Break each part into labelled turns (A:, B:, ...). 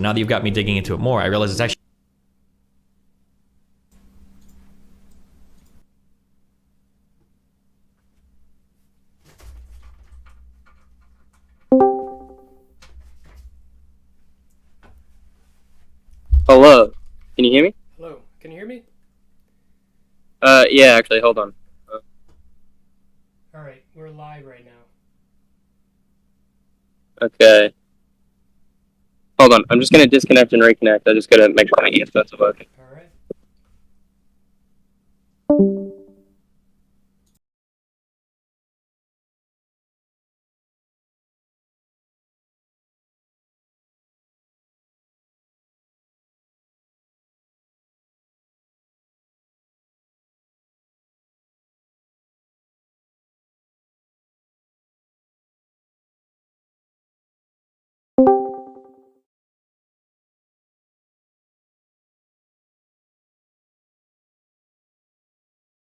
A: But now that you've got me digging into it more, I realize it's actually.
B: Hello. Can you hear me?
C: Hello, can you hear me?
B: Yeah, actually, hold on. Uh,
C: All right, we're live right now.
B: okay. Hold on. I'm just gonna disconnect and reconnect. I just gotta make sure my earphones are working.
C: All right.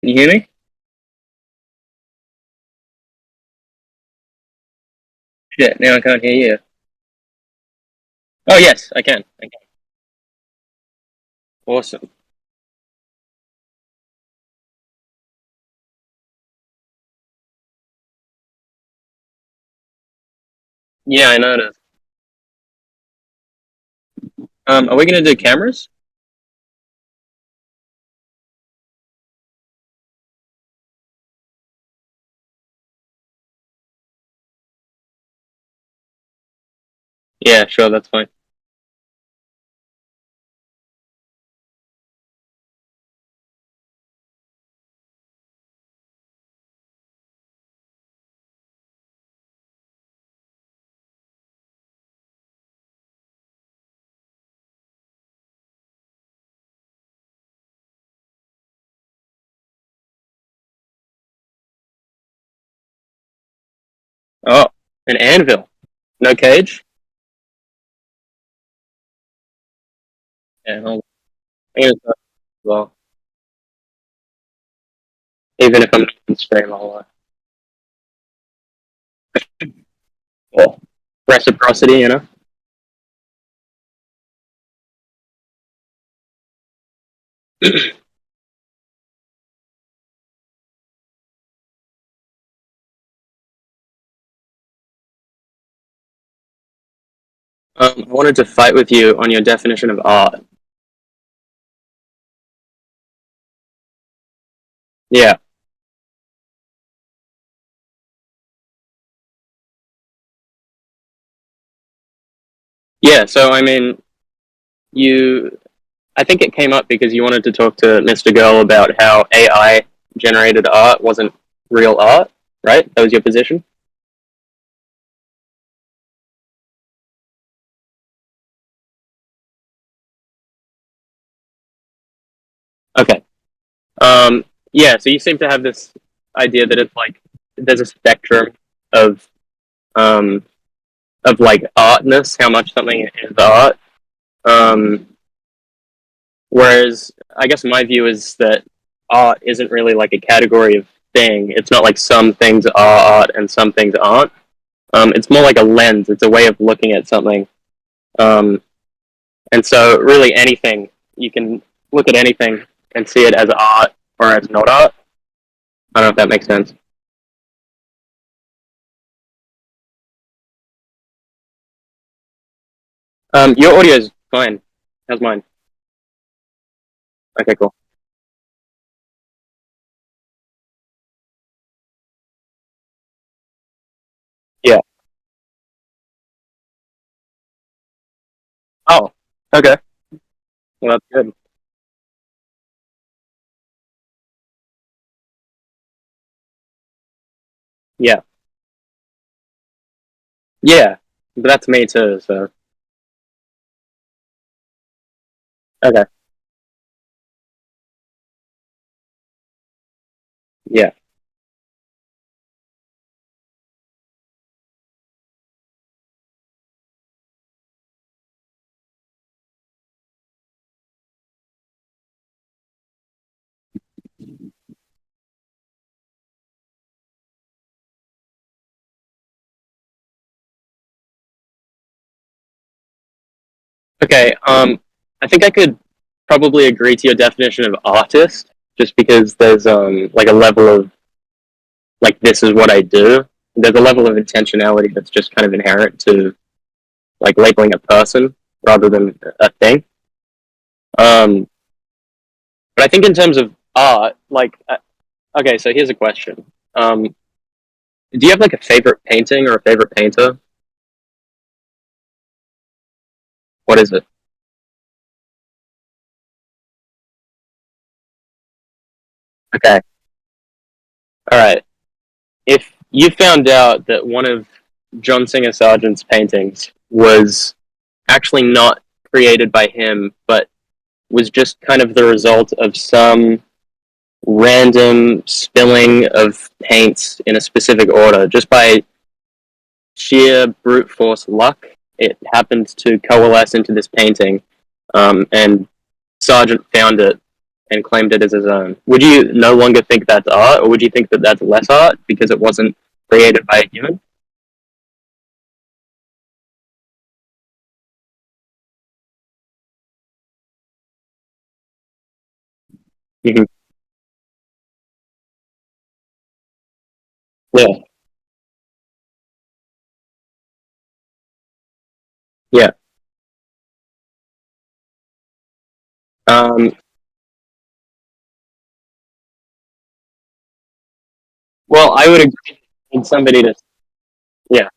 B: Can you hear me? Shit, now I can't hear you. Oh, yes, I can. I can. Awesome. Yeah, I noticed. Are we gonna do cameras? Yeah, sure, that's fine. Oh, an anvil. No cage? Yeah, hold on. I'm gonna start as well. Even if I'm not on stream, well, reciprocity, you know? I wanted to fight with you on your definition of art. Yeah. Yeah, so I mean, you I think it came up because you wanted to talk to Mr. Girl about how AI generated art wasn't real art, right? That was your position? Okay. Yeah, so you seem to have this idea that it's like there's a spectrum of um like artness, how much something is art. Um Whereas I guess my view is that art isn't really like a category of thing. It's not like some things are art and some things aren't. It's more like a lens. It's a way of looking at something. Um, and so, really, anything you can look at anything and see it as art or as not art. I don't know if that makes sense. Your audio is fine. How's mine? Okay, cool. Yeah. Oh, okay. Well, that's good. Yeah. Yeah. But that's me too. So okay. Yeah. Okay. I think I could probably agree to your definition of artist, just because there's like a level of like this is what I do. There's a level of intentionality that's just kind of inherent to like labeling a person rather than a thing. Um, but I think in terms of art, okay, so here's a question. Um, do you have like a favorite painting or a favorite painter? What is it? Okay, all right. If you found out that one of John Singer Sargent's paintings was actually not created by him, but was just kind of the result of some random spilling of paints in a specific order, just by sheer brute force luck, it happened to coalesce into this painting, and Sargent found it and claimed it as his own. Would you no longer think that's art, or would you think that that's less art because it wasn't created by a human? Mm-hmm. Yeah, yeah. Um, well, I would agree with somebody to, yeah,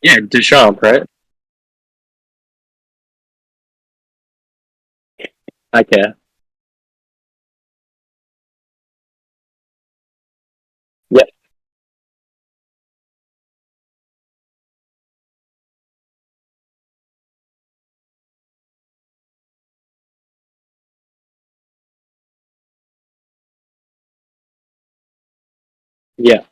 B: yeah, Duchamp, right? I care. Yeah, yeah.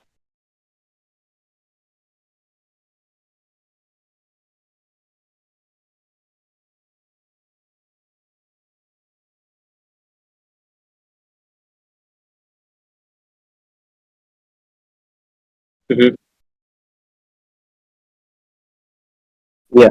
B: Hmm. Yeah,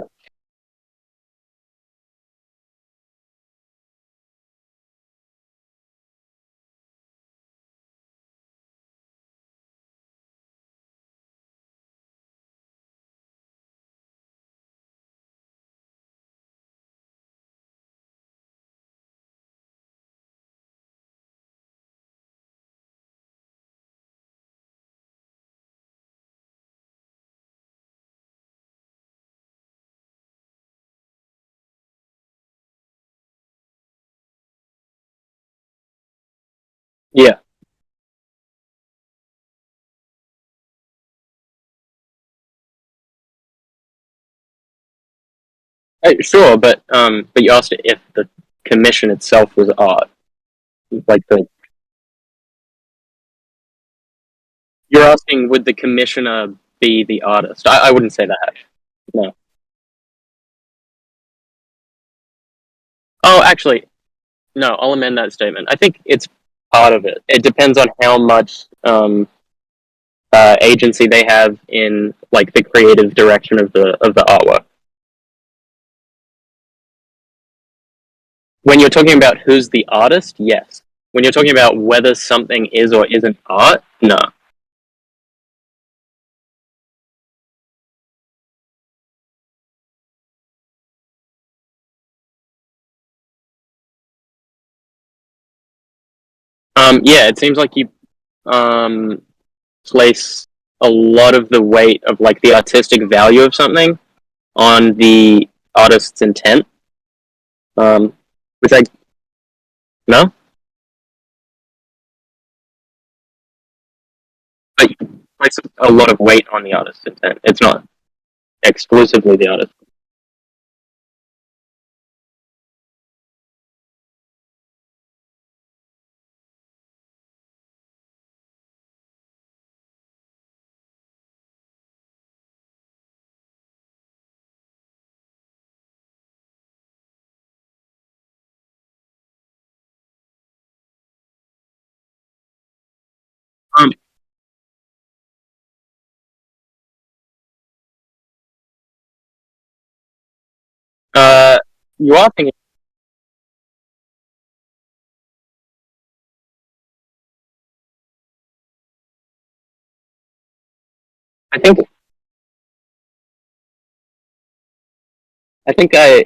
B: yeah. Sure, but you asked if the commission itself was art. Like the You're asking, would the commissioner be the artist? I wouldn't say that. No. Oh, actually, no. I'll amend that statement. I think it's part of it. It depends on how much agency they have in like the creative direction of the artwork. When you're talking about who's the artist, yes. When you're talking about whether something is or isn't art, no. Yeah, it seems like you um, place a lot of the weight of like the artistic value of something on the artist's intent, which I no, but you place a lot of weight on the artist's intent. It's not exclusively the artist. Um, You are thinking. I think. I think I.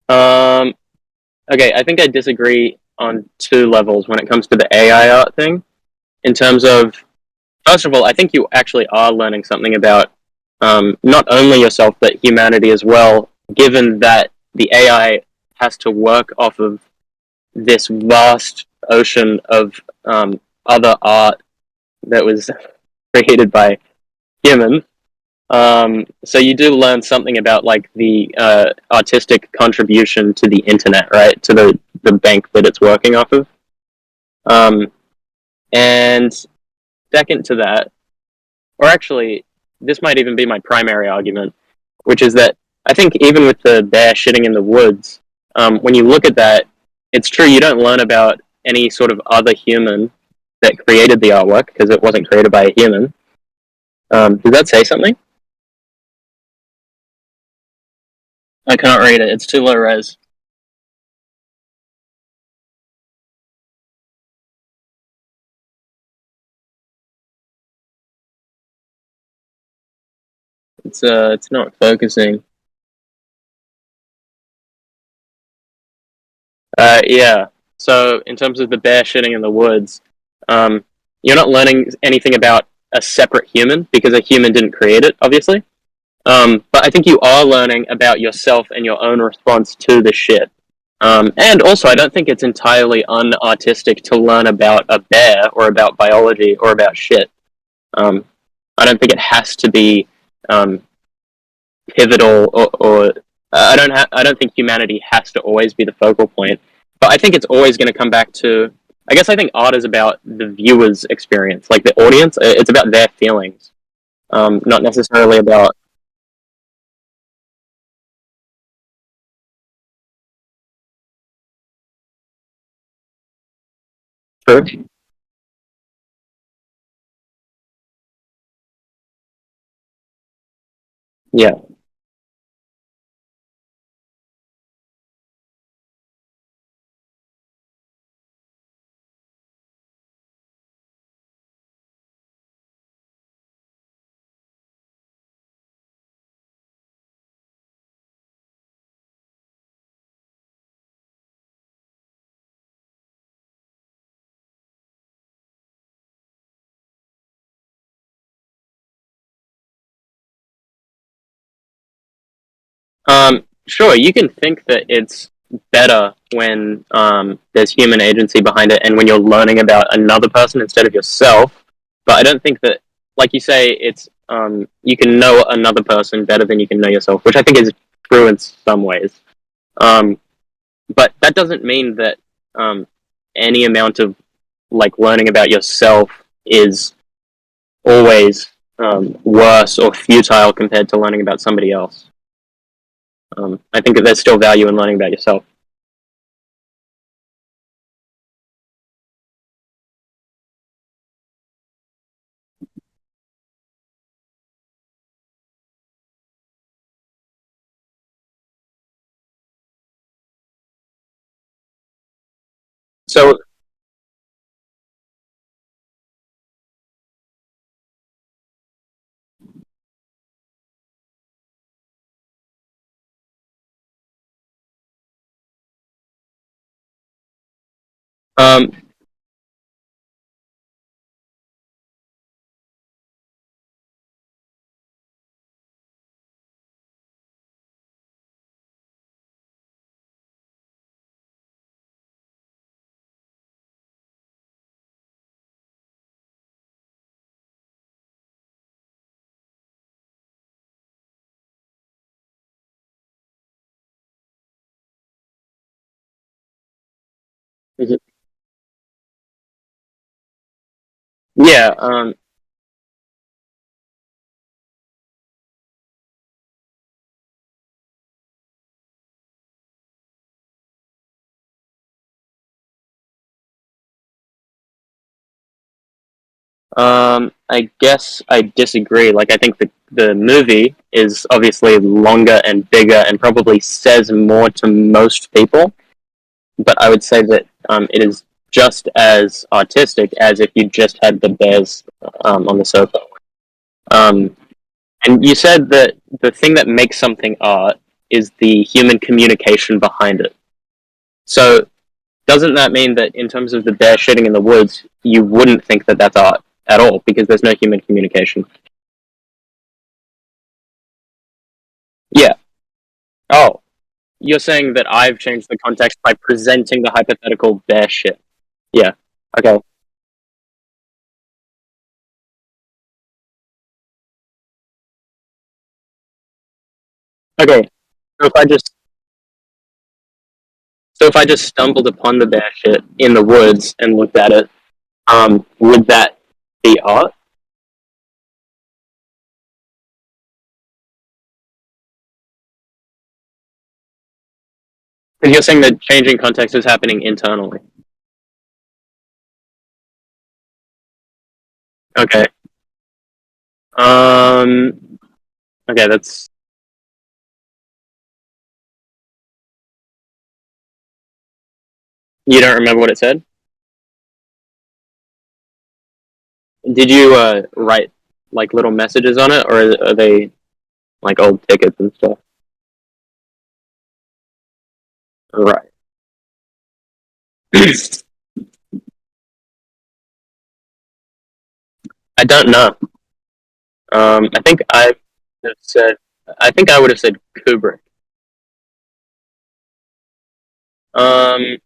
B: Um. Okay. I think I disagree on two levels when it comes to the AI art thing. In terms of, first of all, I think you actually are learning something about not only yourself but humanity as well. Given that the AI has to work off of this vast ocean of other art that was created by humans. So you do learn something about like the artistic contribution to the internet, right? To the bank that it's working off of. Um, and second to that, or actually, this might even be my primary argument, which is that I think even with the bear shitting in the woods, when you look at that, it's true you don't learn about any sort of other human that created the artwork because it wasn't created by a human. Does that say something? I can't read it. It's too low res. It's not focusing. Yeah. So in terms of the bear shitting in the woods, um, you're not learning anything about a separate human because a human didn't create it, obviously. But I think you are learning about yourself and your own response to the shit. And also, I don't think it's entirely unartistic to learn about a bear or about biology or about shit. Um, I don't think it has to be um, pivotal or I don't think humanity has to always be the focal point. But I think it's always going to come back to. I guess I think art is about the viewer's experience, like the audience. It's about their feelings, not necessarily about. True. Yeah. Sure, you can think that it's better when there's human agency behind it and when you're learning about another person instead of yourself. But I don't think that, like you say, it's you can know another person better than you can know yourself, which I think is true in some ways. Um, but that doesn't mean that any amount of like learning about yourself is always worse or futile compared to learning about somebody else. I think that there's still value in learning about yourself. So, um, yeah, I guess I disagree. Like, I think the movie is obviously longer and bigger and probably says more to most people. But I would say that it is just as artistic as if you just had the bears on the sofa. Um, and you said that the thing that makes something art is the human communication behind it. So doesn't that mean that in terms of the bear shitting in the woods, you wouldn't think that that's art at all because there's no human communication? Yeah. Oh, you're saying that I've changed the context by presenting the hypothetical bear shit. Yeah. Okay. Okay. So if I just stumbled upon the bear shit in the woods and looked at it, would that be art? Because you're saying that changing context is happening internally. Okay. Um. Okay, that's. You don't remember what it said? Did you write like little messages on it, or are they like old tickets and stuff? Right. I don't know. I think I have said. I think I would have said Kubrick. Um.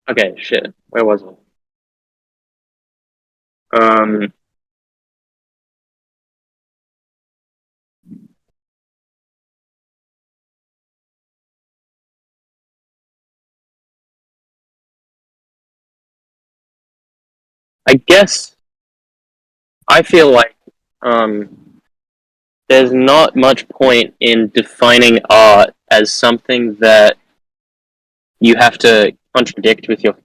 B: Okay. Shit. Where was it? Um. I guess I feel like um there's not much point in defining art as something that you have to contradict with your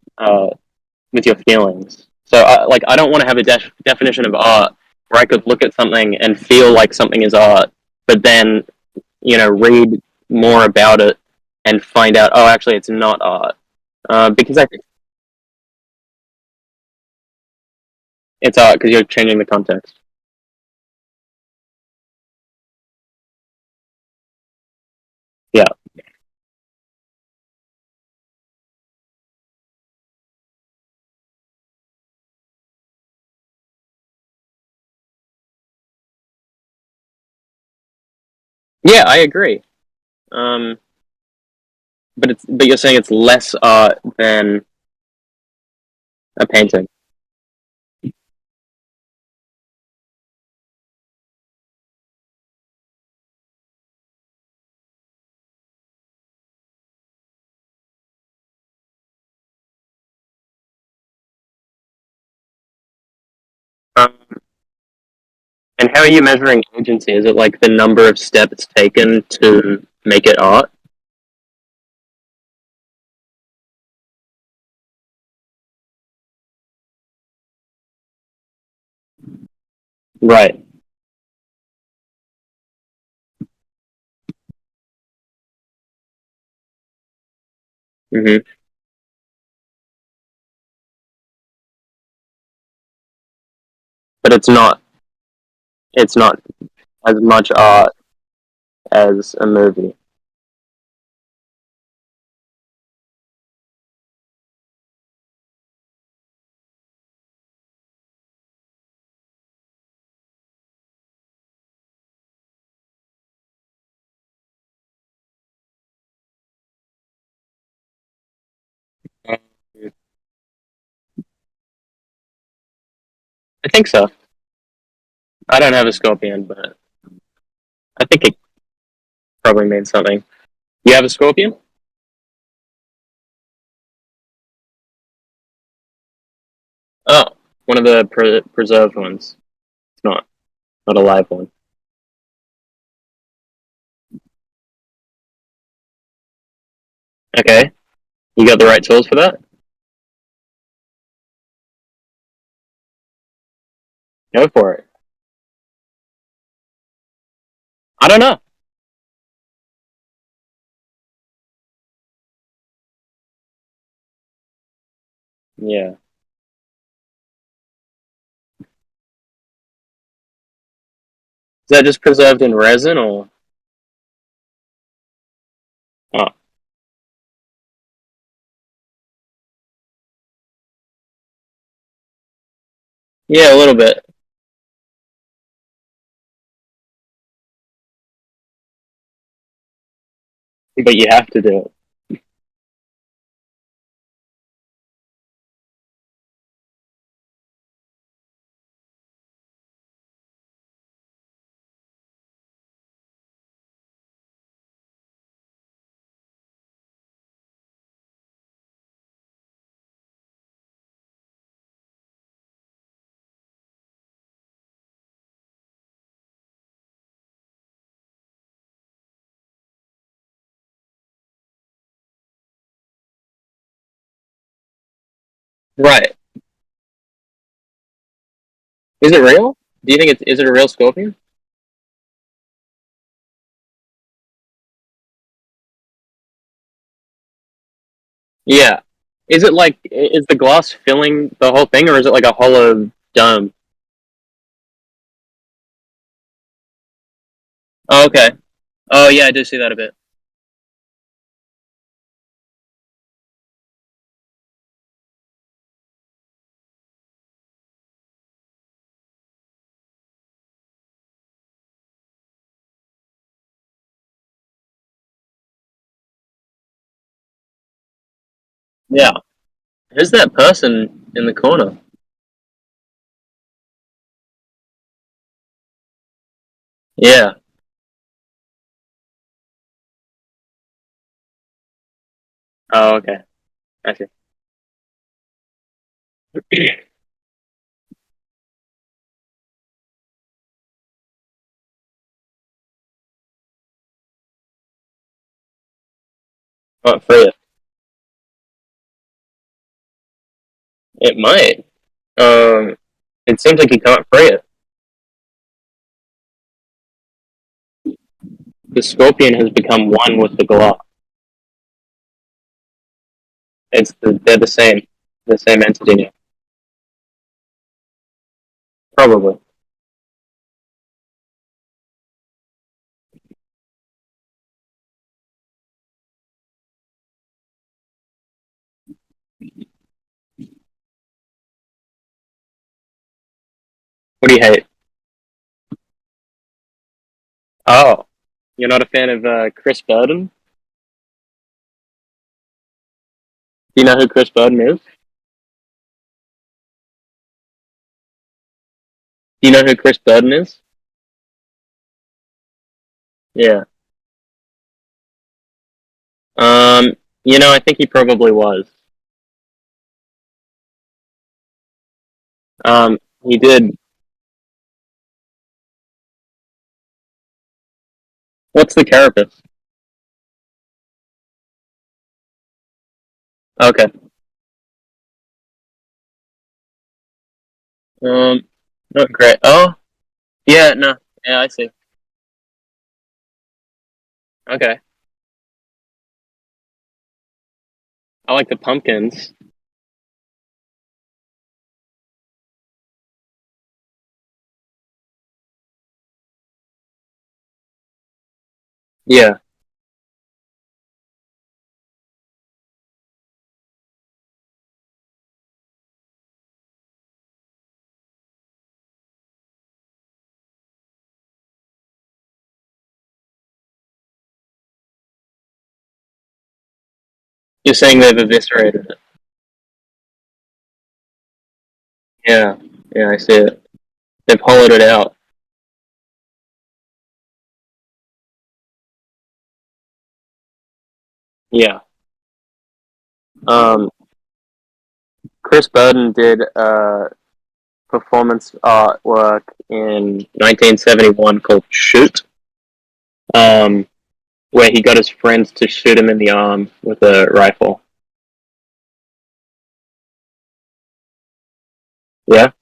B: feelings. So, like, I don't want to have a definition of art where I could look at something and feel like something is art, but then read more about it and find out, oh, actually, it's not art. Because I think it's art because you're changing the context. Yeah, yeah, I agree. Um, but you're saying it's less art than a painting. Um, and how are you measuring agency? Is it like the number of steps taken to make it art? Right. Hmm. But it's not. It's not as much art as a movie. I think so. I don't have a scorpion, but I think it probably means something. You have a scorpion? Oh, one of the preserved ones. It's not a live one. Okay, you got the right tools for that. Go for it. I don't know. Yeah. Is that just preserved in resin or? Oh, yeah, a little bit. But you have to do it. Right. Is it real? Do you think is it a real scorpion? Yeah. Is it like is the glass filling the whole thing, or is it like a hollow dome? Oh, okay. Oh yeah, I do see that a bit. Yeah. Who's that person in the corner? Yeah. Oh, okay. I see. Can't free it. It might. It seems like you can't free it. The scorpion has become one with the glass. They're the same entity now. Probably. What do you hate? Oh, you're not a fan of Chris Burden? Do you know who Chris Burden is? Do you know who Chris Burden is? Yeah. Um, I think he probably was. He did. What's the carapace? Okay. Um, Not great. Oh, yeah, no. Yeah, I see. Okay. I like the pumpkins. Yeah. You're saying they've eviscerated it. Yeah. Yeah, I see it. They've hollowed it out. Yeah. Um, Chris Burden did performance artwork in 1971 called Shoot, um, where he got his friends to shoot him in the arm with a rifle. Yeah?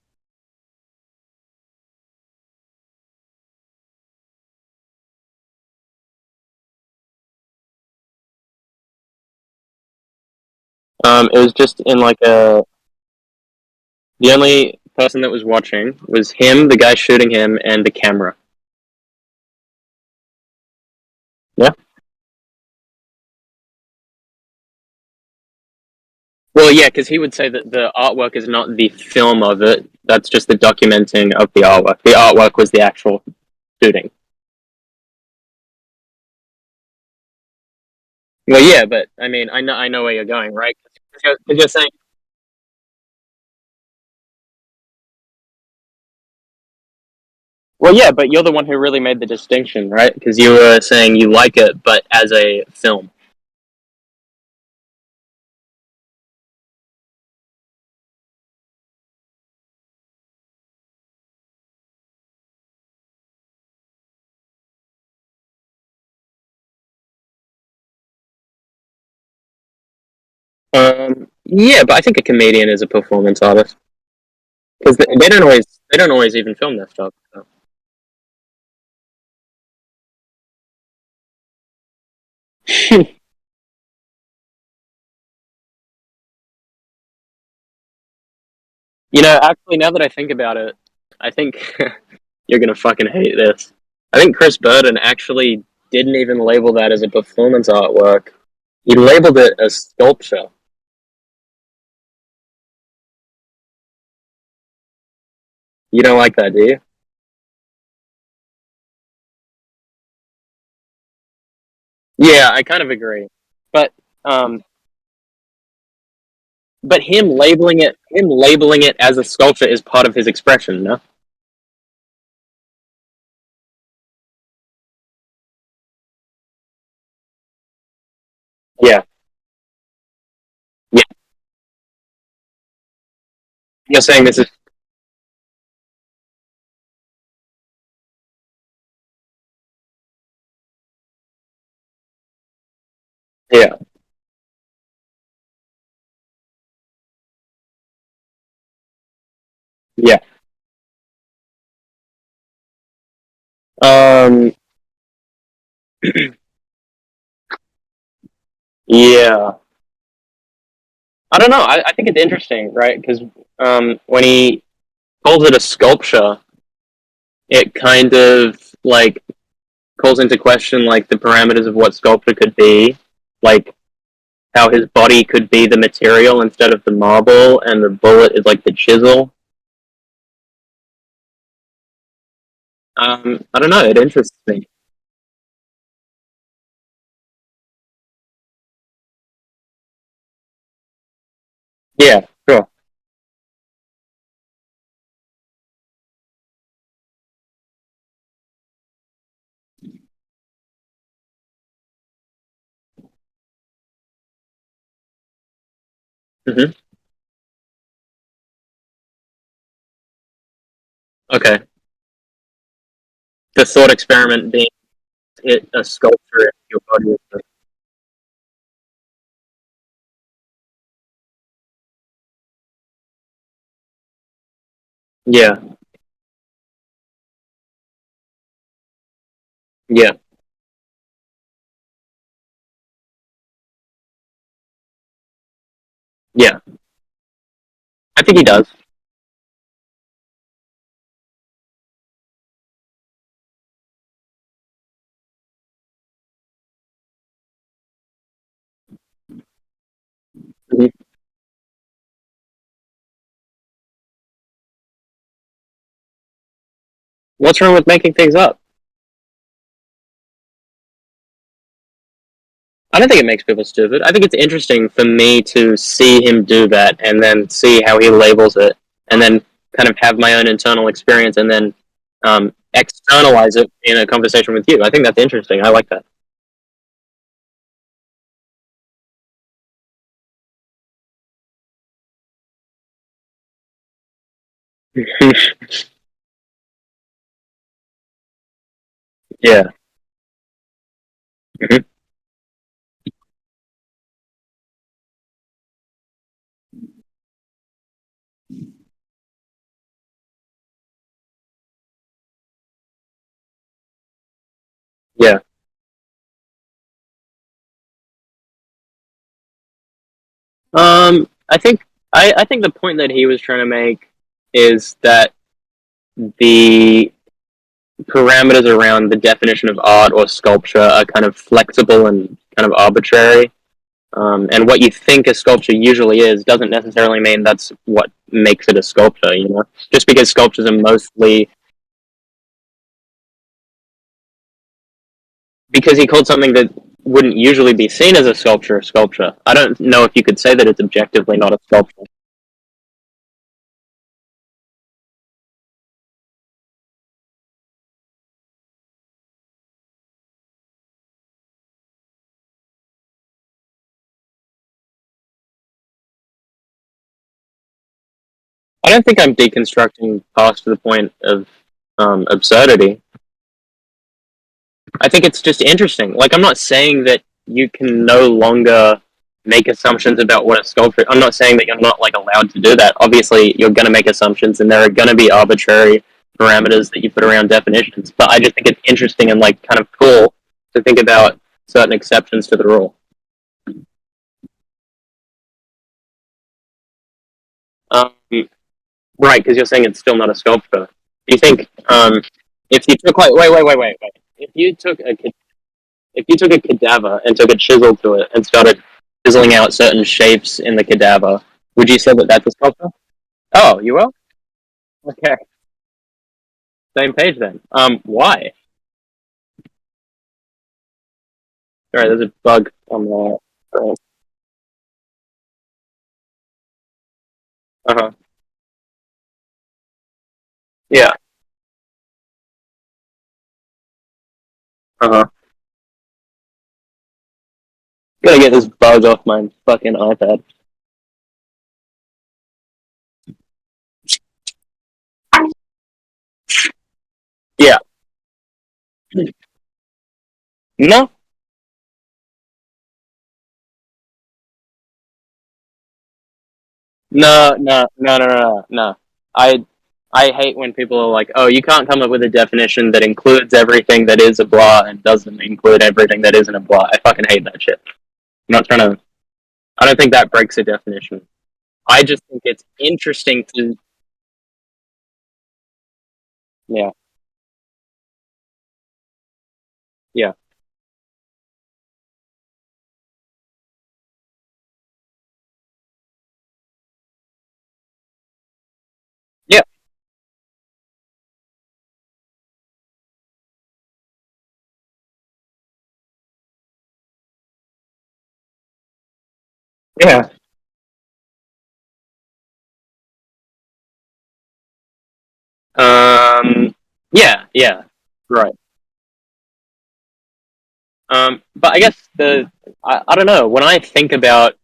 B: It was just in like a. The only person that was watching was him, the guy shooting him, and the camera. Yeah. Well, yeah, because he would say that the artwork is not the film of it. That's just the documenting of the artwork. The artwork was the actual shooting. Well, yeah, but I mean, I know where you're going, right? Because you're saying, well, yeah, but you're the one who really made the distinction, right? Because you were saying you like it, but as a film. Yeah, but I think a comedian is a performance artist because they don't always even film their stuff. So. You know, actually, now that I think about it, I think you're gonna fucking hate this. I think Chris Burden actually didn't even label that as a performance artwork. He labeled it as sculpture. You don't like that, do you? Yeah, I kind of agree. But um, but him labeling it as a sculpture is part of his expression, no? Yeah, yeah. You're saying this is yeah, yeah. Um, yeah. I don't know. I think it's interesting, right? Because when he calls it a sculpture, it kind of like calls into question like the parameters of what sculpture could be, like how his body could be the material instead of the marble, and the bullet is like the chisel. I don't know. It interests me. Yeah, sure. Hmm. Okay. The thought experiment being it a sculpture in your body. Yeah, yeah, yeah. I think he does. Mhm. What's wrong with making things up? I don't think it makes people stupid. I think it's interesting for me to see him do that and then see how he labels it and then kind of have my own internal experience and then externalize it in a conversation with you. I think that's interesting. I like that. Yeah. Mhm. Yeah. I think I think the point that he was trying to make is that the parameters around the definition of art or sculpture are kind of flexible and kind of arbitrary. And what you think a sculpture usually is doesn't necessarily mean that's what makes it a sculpture, you know? Just because sculptures are mostly. Because he called something that wouldn't usually be seen as a sculpture. I don't know if you could say that it's objectively not a sculpture. I don't think I'm deconstructing past to the point of absurdity. I think it's just interesting. Like, I'm not saying that you can no longer make assumptions about what a sculpture. I'm not saying that you're not like allowed to do that. Obviously, you're going to make assumptions, and there are going to be arbitrary parameters that you put around definitions. But I just think it's interesting and like kind of cool to think about certain exceptions to the rule. Um, right, because you're saying it's still not a sculpture. Do you think if you took like wait, if you took a if you took a cadaver and took a chisel to it and started chiseling out certain shapes in the cadaver, would you say that that's a sculpture? Oh, you will? Okay, same page then. Why? Sorry, there's a bug on the. Uh huh. Yeah. Uh huh. Gotta get this bug off my fucking iPad. Yeah. No. No. I hate when people are like, "Oh, you can't come up with a definition that includes everything that is a blah and doesn't include everything that isn't a blah." I fucking hate that shit. I'm not trying to. I don't think that breaks a definition. I just think it's interesting to. Yeah. Yeah. Yeah. Yeah. Um. Yeah. Yeah. Right. But I guess I don't know when I think about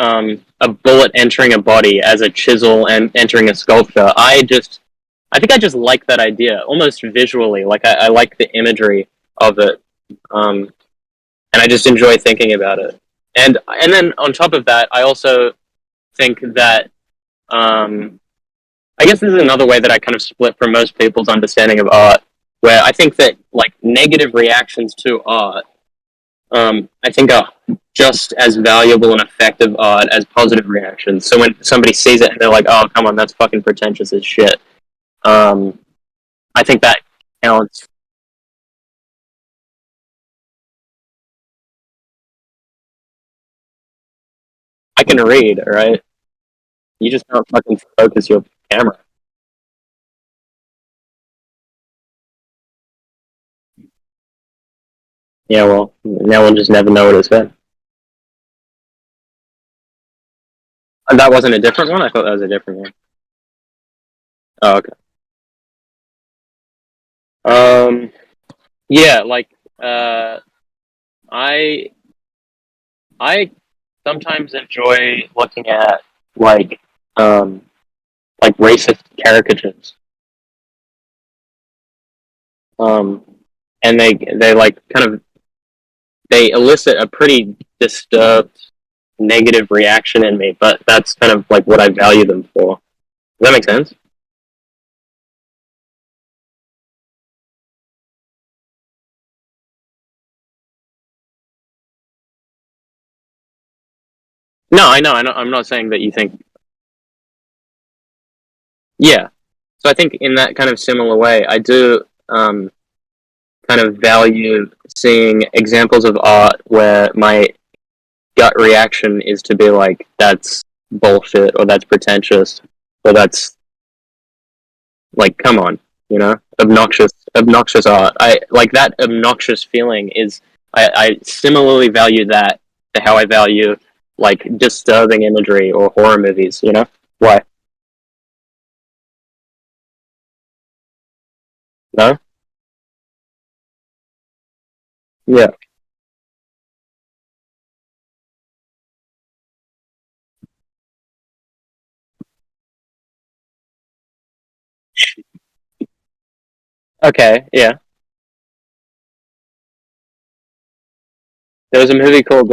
B: a bullet entering a body as a chisel and entering a sculpture. I think I just like that idea almost visually. Like I like the imagery of it, um, and I just enjoy thinking about it. And then on top of that, I also think that I guess this is another way that I kind of split from most people's understanding of art, where I think that like negative reactions to art I think are just as valuable and effective art as positive reactions. So when somebody sees it and they're like, "Oh, come on, that's fucking pretentious as shit," um, I think that counts. I can read, all right? You just can't fucking focus your camera. Yeah, well, now we'll just never know what it said. And that wasn't a different one. I thought that was a different one. Oh, okay. Um, yeah, like uh, I I sometimes enjoy looking at like um like racist caricatures. Um, and they like kind of they elicit a pretty disturbed negative reaction in me, but that's kind of like what I value them for. Does that make sense? No, I know, I'm not saying that you think. Yeah. So I think in that kind of similar way, I do kind of value seeing examples of art where my gut reaction is to be like, that's bullshit, or that's pretentious, or that's like, come on, obnoxious art. I like that obnoxious feeling is. I similarly value that to how I value like disturbing imagery or horror movies. Why? No? Yeah. Okay. Yeah. There was a movie called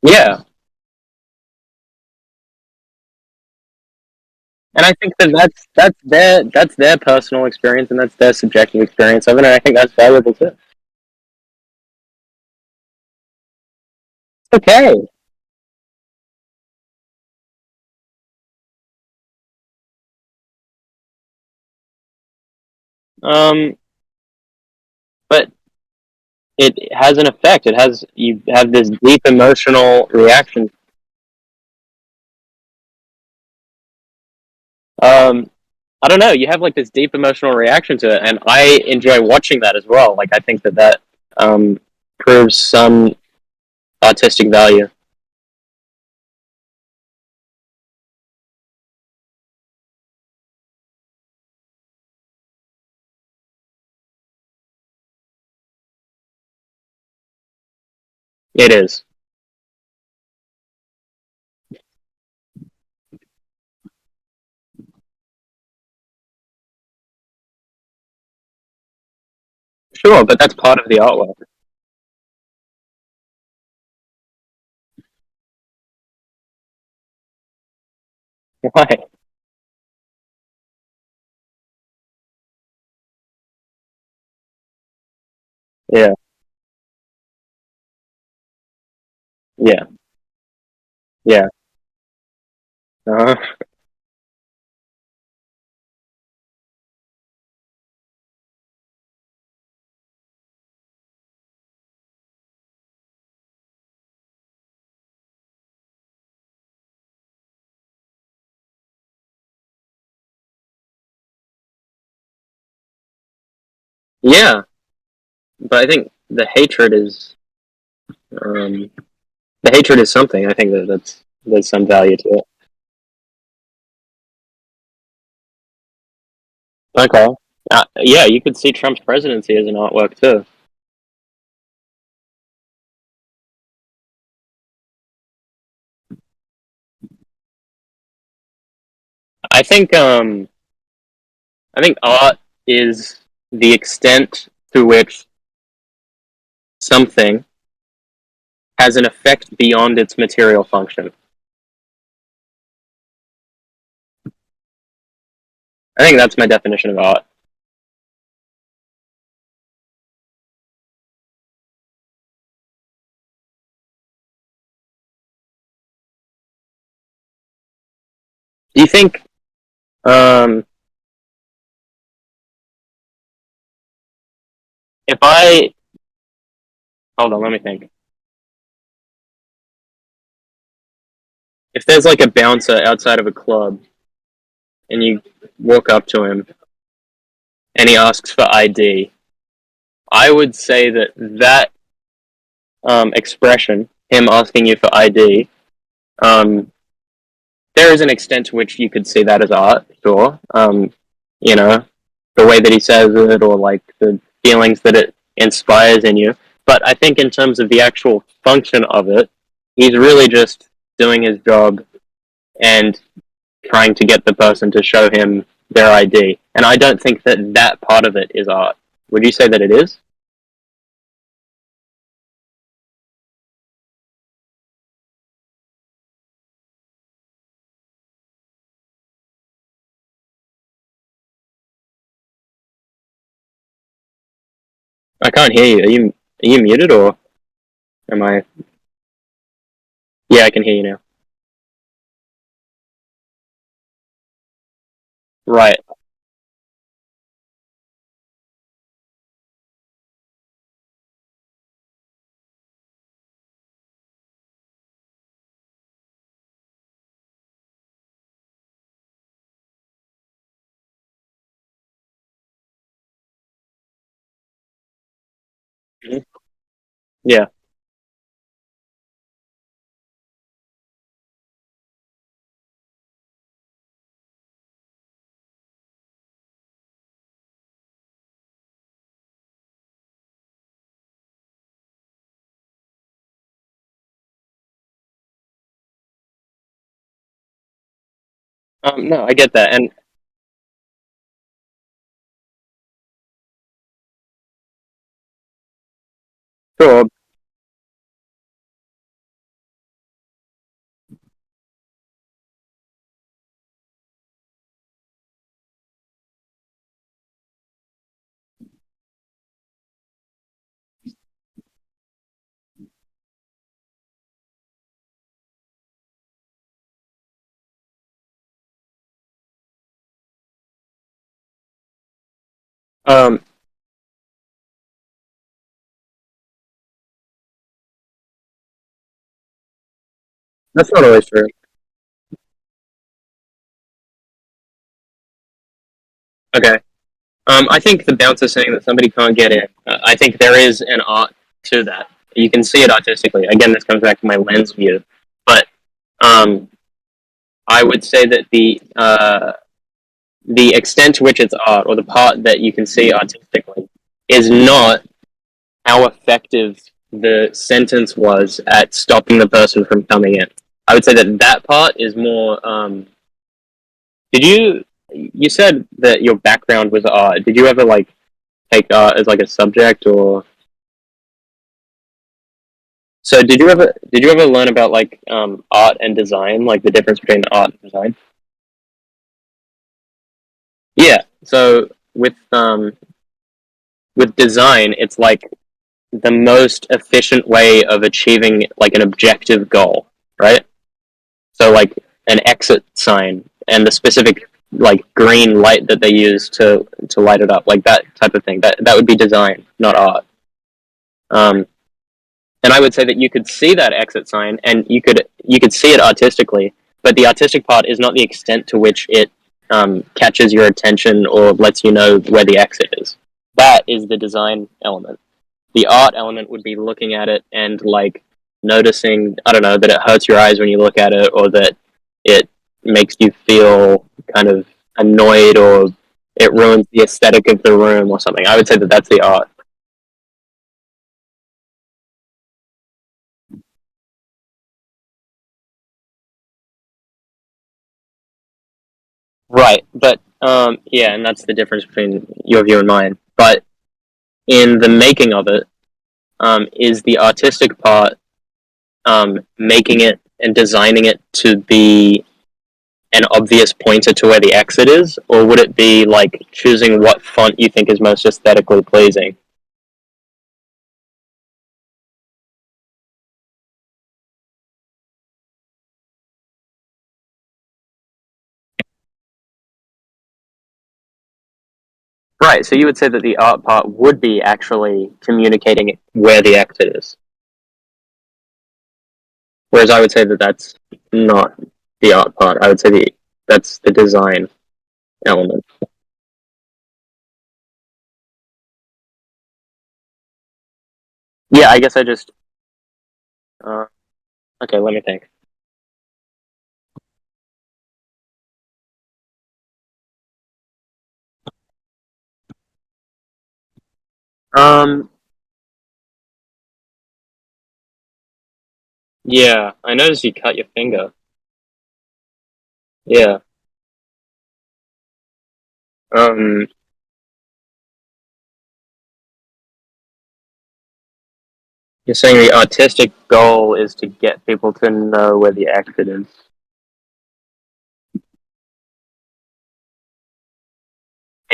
B: Yeah. And I think that that's their personal experience and that's their subjective experience of it, and I think that's valuable too. Okay. Um, but it has an effect. You have this deep emotional reaction. Um, I don't know. You have like this deep emotional reaction to it, and I enjoy watching that as well. Like I think that um proves some artistic value. It is. Sure, but that's part of the artwork. Why? Yeah. Yeah. Yeah. Uh-huh. Yeah, but I think um, the hatred is something. I think there's some value to it. Okay. Yeah, you could see Trump's presidency as an artwork too. I think um I think art is the extent to which something has an effect beyond its material function. I think that's my definition of art. Do you think um if I hold on, let me think. If there's like a bouncer outside of a club and you walk up to him and he asks for ID, I would say that expression, him asking you for ID, um, there is an extent to which you could see that as art, sure. You know, the way that he says it, or like the feelings that it inspires in you. But I think in terms of the actual function of it, he's really just doing his job and trying to get the person to show him their ID. And I don't think that that part of it is art. Would you say that it is? I can't hear you. Are you muted or am I? Yeah, I can hear you now. Right. Mhm. Yeah. No, I get that, and sure. Um, that's not always true. Okay. I think the bouncer saying that somebody can't get in. I think there is an art to that. You can see it artistically. Again, this comes back to my lens view, but um, I would say that the extent to which it's art, or the part that you can see artistically, is not how effective the sentence was at stopping the person from coming in. I would say that that part is more. Did you? You said that your background was art. Did you ever like take art as like a subject, or so? Did you ever learn about like art and design, like the difference between art and design? Yeah. So with design, it's like the most efficient way of achieving like an objective goal, right? So like an exit sign and the specific like green light that they use to light it up, like that type of thing. That would be design, not art. Um, and I would say that you could see that exit sign and you could see it artistically, but the artistic part is not the extent to which it catches your attention or lets you know where the exit is. That is the design element. The art element would be looking at it and like noticing, I don't know, that it hurts your eyes when you look at it, or that it makes you feel kind of annoyed, or it ruins the aesthetic of the room or something. I would say that that's the art. Right, but yeah, and that's the difference between your view and mine. But in the making of it, is the artistic part making it and designing it to be an obvious pointer to where the exit is, or would it be like choosing what font you think is most aesthetically pleasing? Right, so you would say that the art part would be actually communicating where the exit is, whereas I would say that that's not the art part. I would say that's the design element. Yeah, I guess I just uh, okay. Let me think. Um, yeah, I noticed you cut your finger. Yeah. Um, you're saying the artistic goal is to get people to know where the exit is.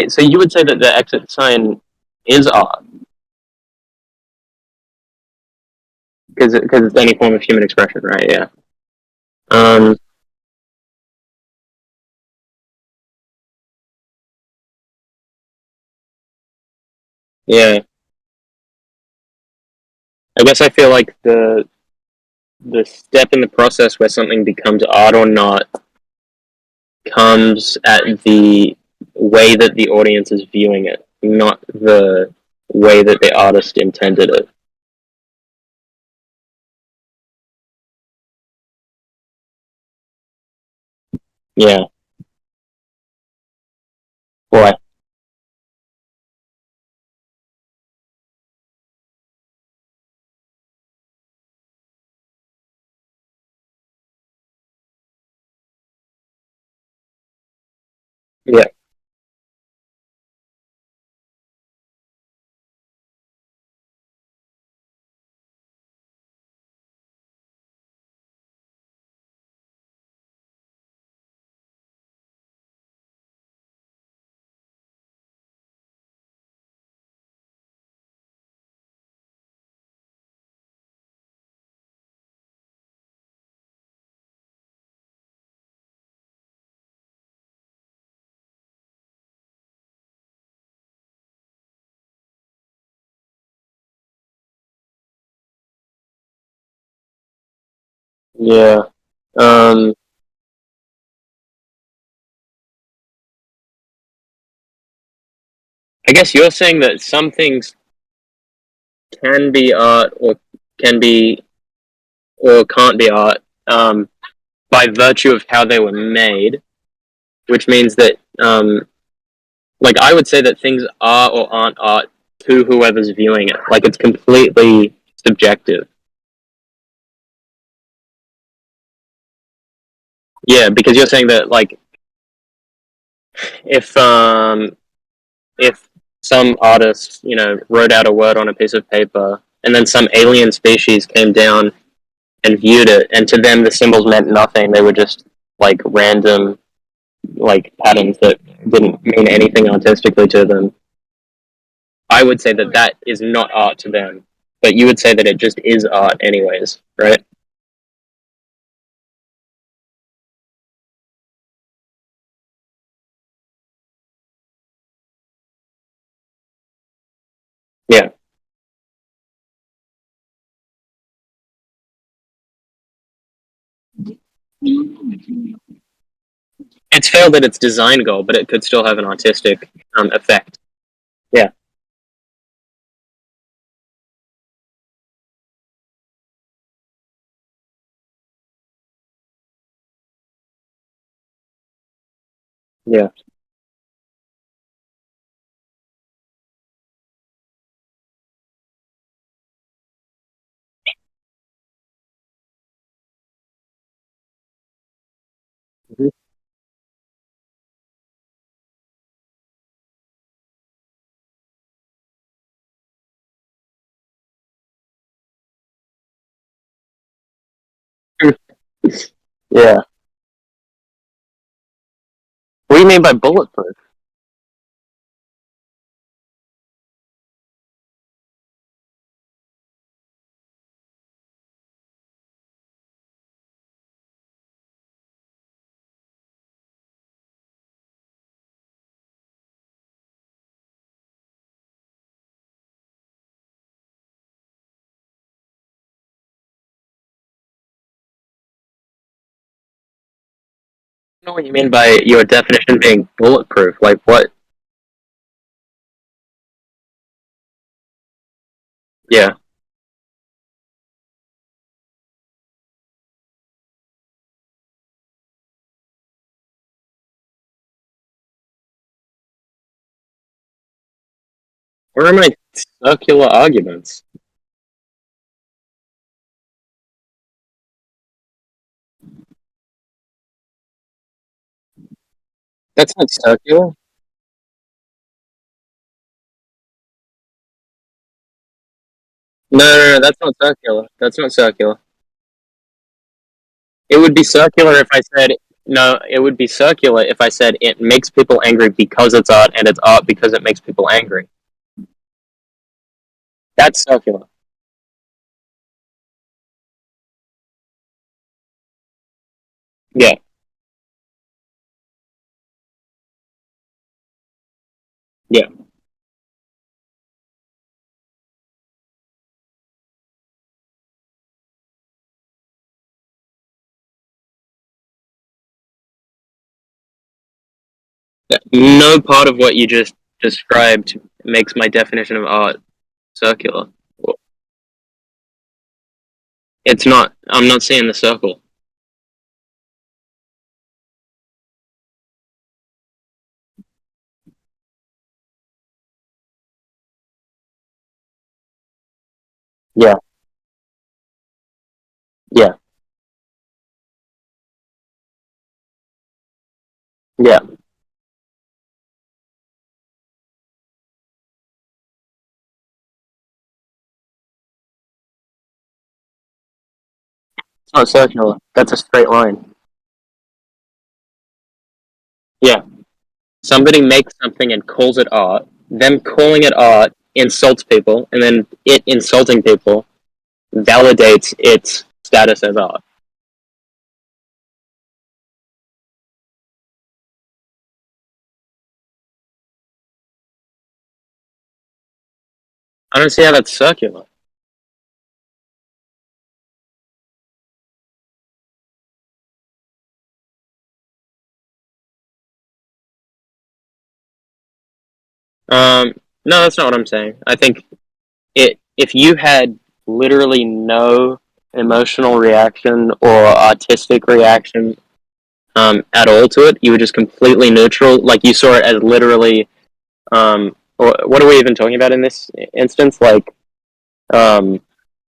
B: So you would say that the exit sign is art. because it's any form of human expression, right? Yeah. Um, yeah. I guess I feel like the step in the process where something becomes art or not comes at the way that the audience is viewing it, not the way that the artist intended it. Yeah. Why? Yeah. Yeah. Um, I guess you're saying that some things can be art can be or can't be art by virtue of how they were made, which means that like I would say that things are or aren't art to whoever's viewing it. Like it's completely subjective. Yeah, because you're saying that like if um if some artist, wrote out a word on a piece of paper and then some alien species came down and viewed it and to them the symbols meant nothing, they were just like random like patterns that didn't mean anything artistically to them. I would say that that is not art to them, but you would say that it just is art anyways, right? Yeah. It's failed at its design goal, but it could still have an artistic effect. Yeah. Yeah. Mhm. Yeah. What do you mean by bulletproof? I don't know what you mean by your definition being bulletproof. Like what? Yeah. Where are my circular arguments? That's not circular. No, no, no, that's not circular. That's not circular. It would be circular if I said no. It would be circular if I said it makes people angry because it's art, and it's art because it makes people angry. That's circular. Yeah. Yeah. Yeah. No part of what you just described makes my definition of art circular. It's not. I'm not seeing the circle. Yeah. Yeah. Yeah. It's not circular. That's a straight line. Yeah. Somebody makes something and calls it art. Them calling it art insults people, and then it insulting people validates its status as art. I don't see how that's circular. No, that's not what I'm saying. I think it if you had literally no emotional reaction or artistic reaction at all to it, you were just completely neutral. Like you saw it as literally, or what are we even talking about in this instance? Um,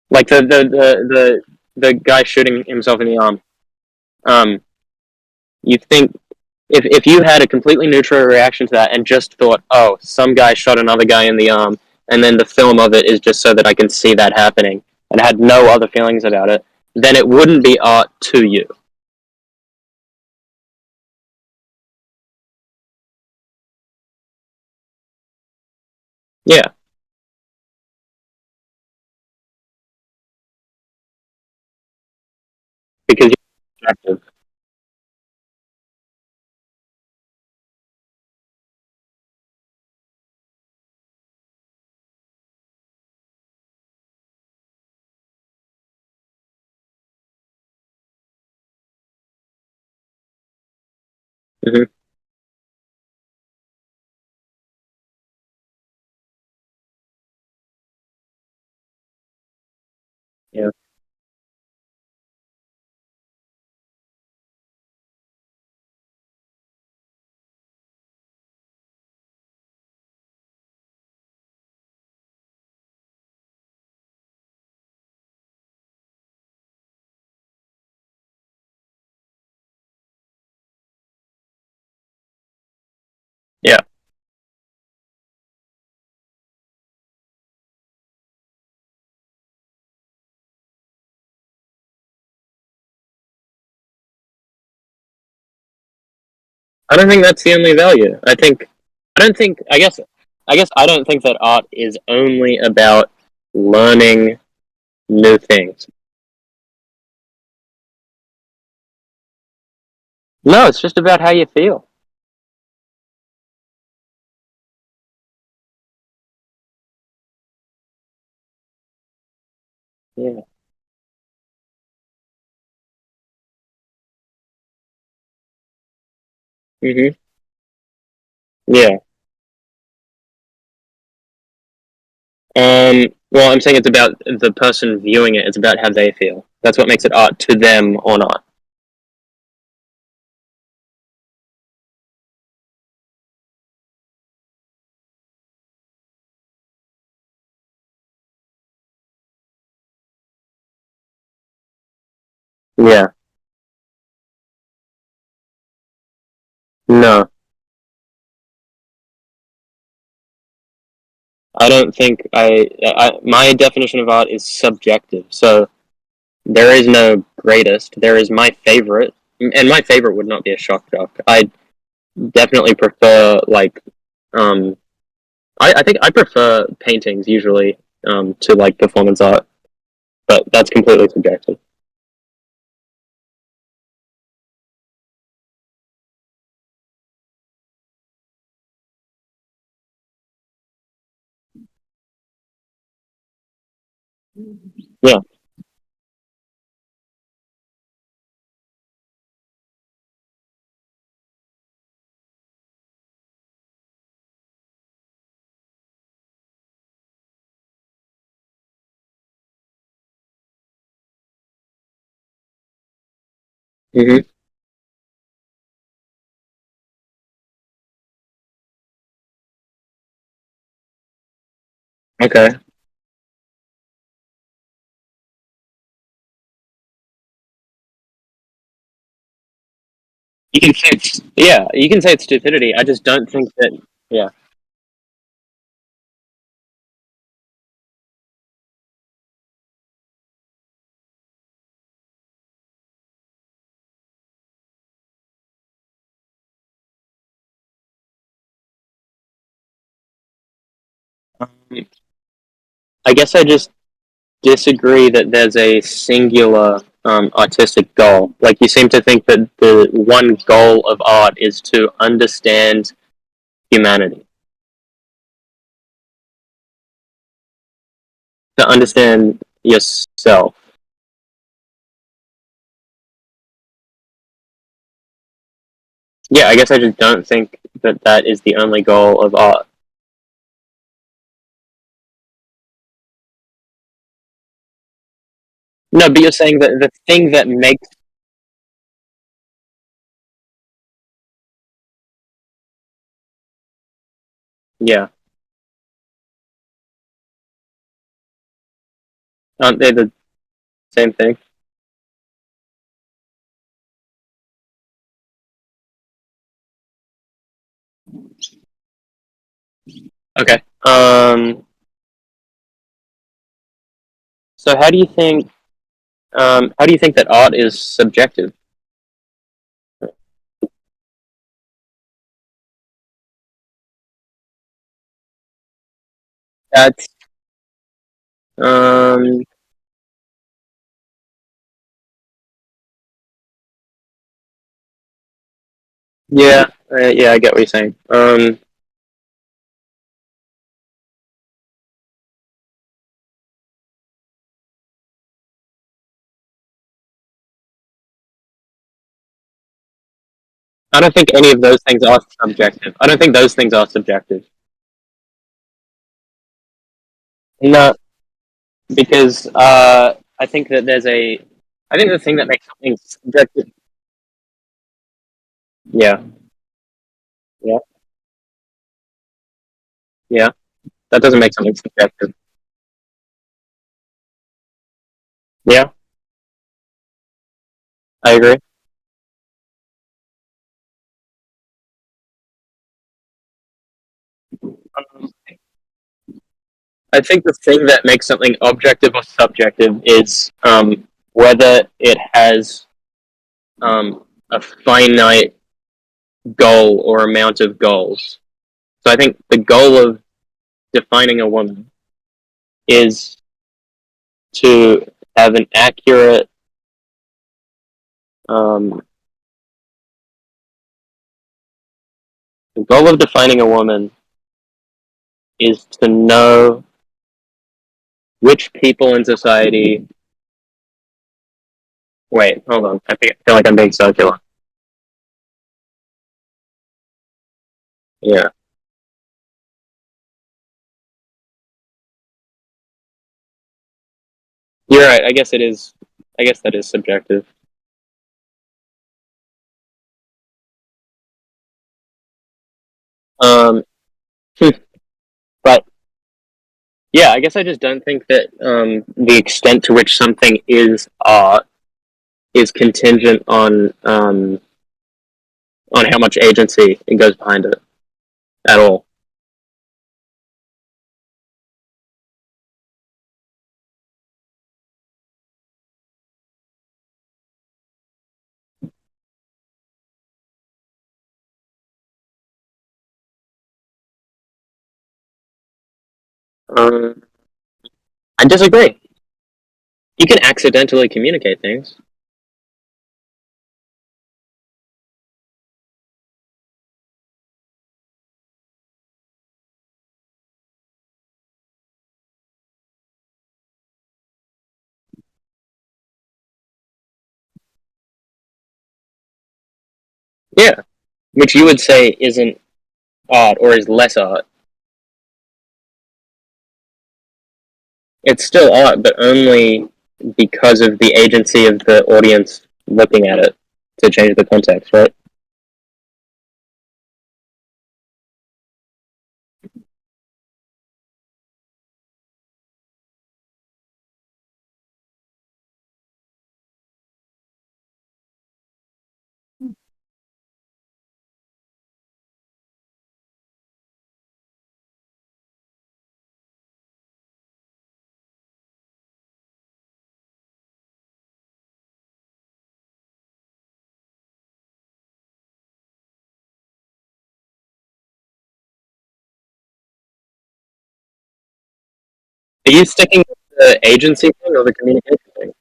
B: like the guy shooting himself in the arm. Um, you think if you had a completely neutral reaction to that and just thought, oh, some guy shot another guy in the arm, and then the film of it is just so that I can see that happening, and had no other feelings about it, then it wouldn't be art to you. Yeah, because you're objective. Hmm. Yeah, yeah. I don't think that's the only value. I don't think. I guess I don't think that art is only about learning new things. No, it's just about how you feel. Yeah. Hmm. Yeah. Well, I'm saying it's about the person viewing it. It's about how they feel. That's what makes it art to them or not. Yeah. No, I don't think my definition of art is subjective. So there is no greatest. There is my favorite, and my favorite would not be a shock jock. I definitely prefer um, I think I prefer paintings usually to like performance art, but that's completely subjective. Yeah. Hmm. Okay. You can say it's, yeah, you can say it's stupidity. I just don't think that. Yeah. Um, I guess I just disagree that there's a singular artistic goal. Like you seem to think that the one goal of art is to understand humanity, to understand yourself. Yeah, I guess I just don't think that that is the only goal of art. No, but you're saying that the thing that makes, yeah, aren't they the same thing? Okay. So how do you think that art is subjective? That's um, yeah, yeah, I get what you're saying. I don't think any of those things are subjective. I don't think those things are subjective. No, because I think that there's a. I think the thing that makes something subjective. Yeah, yeah, yeah. That doesn't make something subjective. Yeah, I agree. Um, I think the thing that makes something objective or subjective is whether it has a finite goal or amount of goals. So I think the goal of defining a woman is to have an accurate um, the goal of defining a woman is to know which people in society. Wait, hold on. I feel like I'm being circular. Yeah, you're right. I guess it is. I guess that is subjective. Um, but yeah, I guess I just don't think that the extent to which something is art is contingent on how much agency it goes behind it at all. Um, I disagree. You can accidentally communicate things. Yeah, which you would say isn't art or is less art. It's still art, but only because of the agency of the audience looking at it to change the context, right? Are you sticking with the agency thing or the communication thing?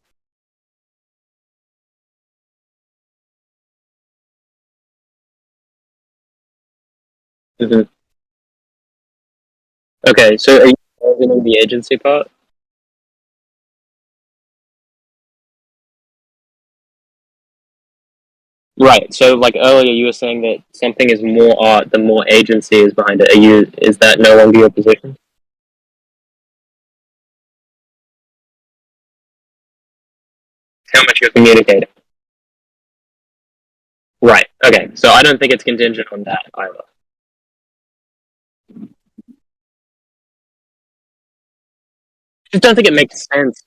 B: Hmm. Okay, so are you abandoning the agency part? Right. So, like earlier, you were saying that something is more art the more agency is behind it. Are you? Is that no longer your position? How much you're communicating. Right. Okay. So I don't think it's contingent on that either. I just don't think it makes sense.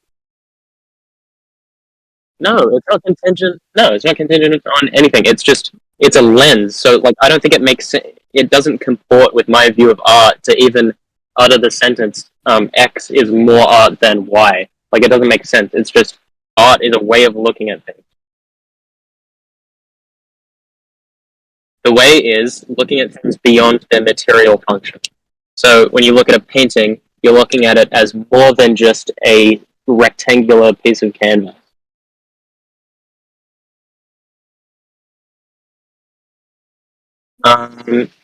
B: No, it's not contingent. No, it's not contingent on anything. It's just it's a lens. So like I don't think it makes sense. It doesn't comport with my view of art to even utter the sentence X is more art than Y. Like it doesn't make sense. It's just art is a way of looking at things. The way is looking at things beyond their material function. So when you look at a painting, you're looking at it as more than just a rectangular piece of canvas.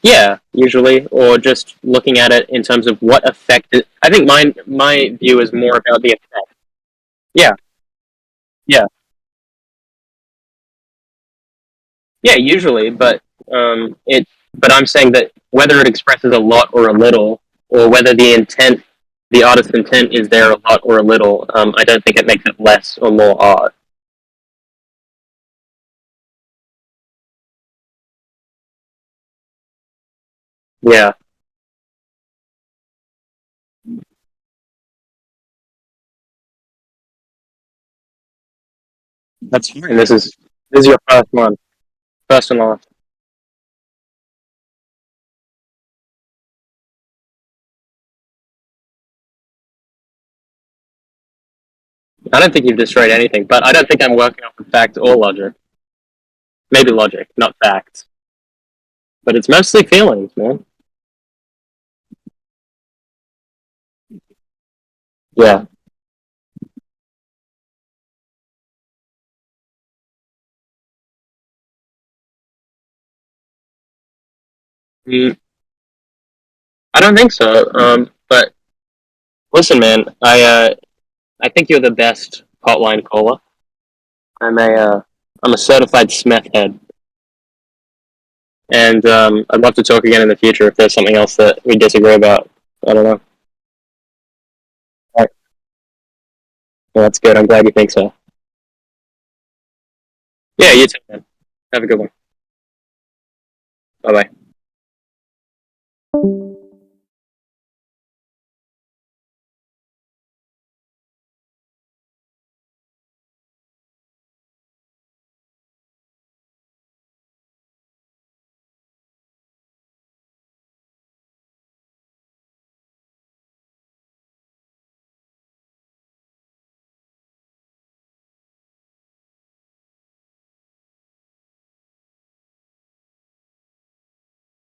B: Yeah, usually, or just looking at it in terms of what effect. I think my view is more about the effect. Yeah, yeah, yeah. Usually, but it. But I'm saying that whether it expresses a lot or a little, or whether the intent, the artist's intent, is there a lot or a little, I don't think it makes it less or more art. Yeah, that's fine. This is your first one, first and last. I don't think you've destroyed anything, but I don't think I'm working off of fact or logic. Maybe logic, not facts. But it's mostly feelings, man. Yeah. Mm, I don't think so. But listen, man, I think you're the best hotline caller. I'm a I'm a certified Smeth head, and I'd love to talk again in the future if there's something else that we disagree about. I don't know. All right. Well, that's good. I'm glad you think so. Yeah, you too, man. Have a good one. Bye bye.